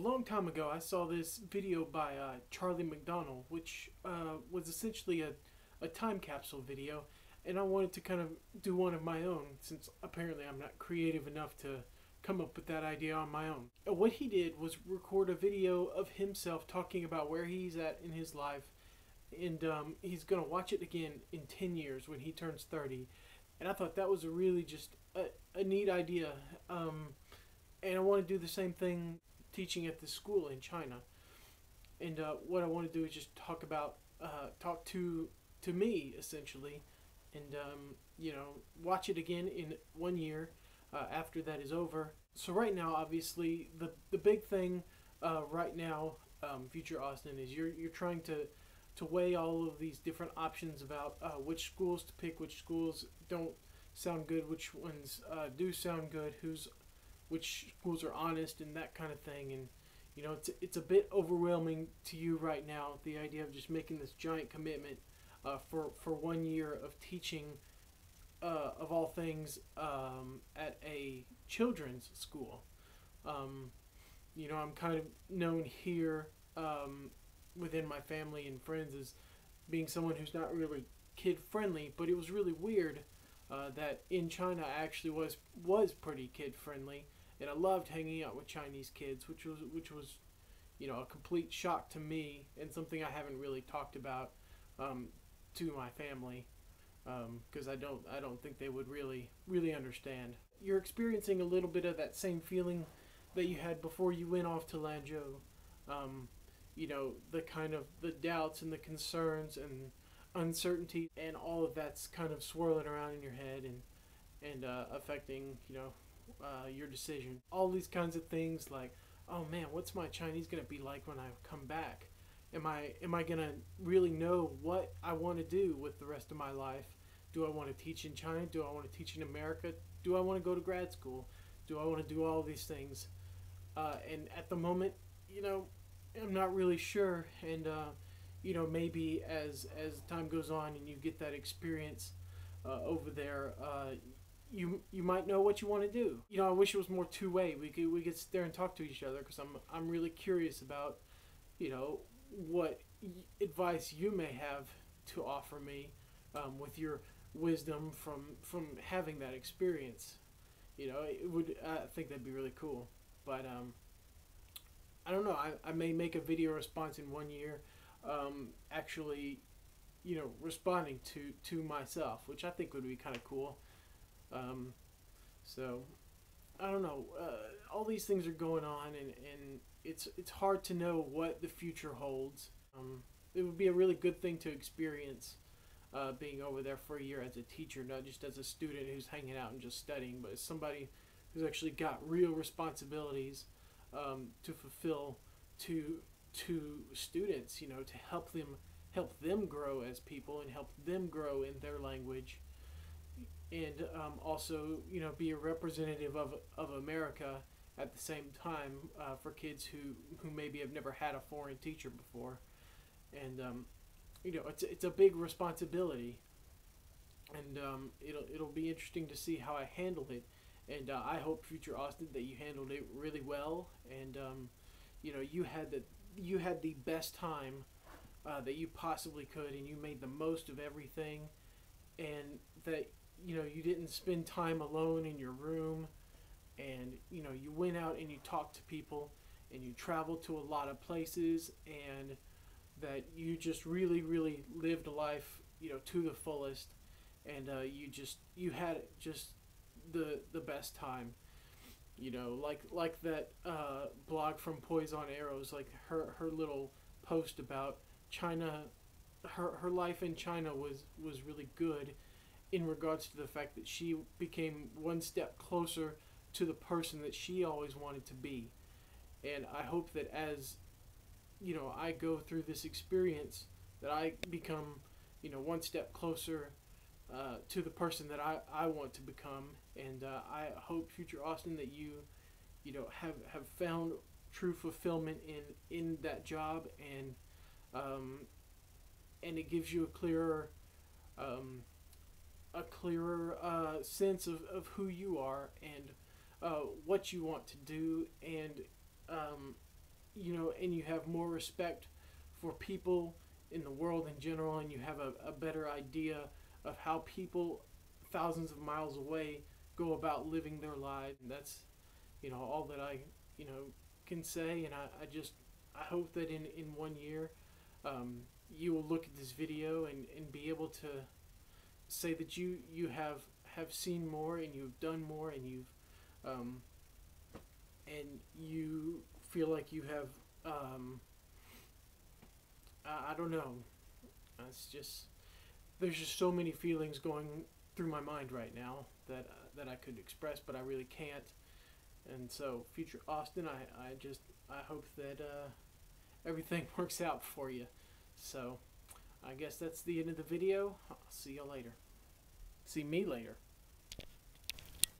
long time ago, I saw this video by Charlie McDonald, which was essentially a time capsule video, and I wanted to kind of do one of my own, since apparently I'm not creative enough to come up with that idea on my own. What he did was record a video of himself talking about where he's at in his life, and he's going to watch it again in 10 years when he turns 30. And I thought that was a really just a neat idea. And I want to do the same thing teaching at this school in China. And what I want to do is just talk to me essentially, and watch it again in 1 year after that is over. So right now, obviously, the big thing right now, future Austin, is you're trying to weigh all of these different options about which schools to pick, which schools don't sound good, which ones do sound good, which schools are honest, and that kind of thing. And it's a bit overwhelming to you right now, the idea of just making this giant commitment for 1 year of teaching of all things at a children's school. I'm kind of known here within my family and friends as being someone who's not really kid friendly, but it was really weird that in China I actually was pretty kid friendly, and I loved hanging out with Chinese kids, which was a complete shock to me, and something I haven't really talked about to my family, because I don't think they would really understand. You're experiencing a little bit of that same feeling that you had before you went off to Lanzhou. The kind of the doubts and the concerns and uncertainty and all of that's kind of swirling around in your head and affecting your decision. All these kinds of things like, oh man, what's my Chinese gonna be like when I come back? Am I gonna really know what I want to do with the rest of my life? Do I want to teach in China? Do I want to teach in America? Do I want to go to grad school? Do I want to do all these things? And at the moment, I'm not really sure. And maybe as time goes on and you get that experience over there, you might know what you want to do. I wish it was more two-way. We could sit there and talk to each other, because I'm really curious about what advice you may have to offer me with your wisdom from having that experience. I think that'd be really cool. But I don't know. I may make a video response in 1 year, actually, responding to myself, which I think would be kind of cool. So I don't know. All these things are going on, and it's hard to know what the future holds. It would be a really good thing to experience being over there for a year as a teacher, not just as a student who's hanging out and just studying, but as somebody who's actually got real responsibilities to fulfill to students. To help them grow as people and help them grow in their language, and also be a representative of America at the same time for kids who maybe have never had a foreign teacher before. And it's a big responsibility, and it'll be interesting to see how I handle it. And I hope, future Austin, that you handled it really well, and you had the best time that you possibly could, and you made the most of everything, and that you didn't spend time alone in your room, and you went out and you talked to people, and you traveled to a lot of places, and that you just really lived life to the fullest, and you had just the best time. Like that blog from Poison Arrows, like her little post about China, her life in China was really good in regards to the fact that she became one step closer to the person that she always wanted to be. And I hope that as I go through this experience, that I become one step closer to the person that I want to become. And I hope, future Austin, that you have found true fulfillment in that job, and it gives you a clearer sense of who you are, and what you want to do, and and you have more respect for people in the world in general, and you have a better idea of how people thousands of miles away go about living their lives. And that's, all that I, can say. And I hope that in 1 year, you will look at this video and be able to say that you have seen more, and you've done more, and um, you feel like you have, I don't know. It's just, there's just so many feelings going through my mind right now that I could express, but I really can't. And so, future Austin, I hope that everything works out for you. So, I guess that's the end of the video. I'll see you later. See me later.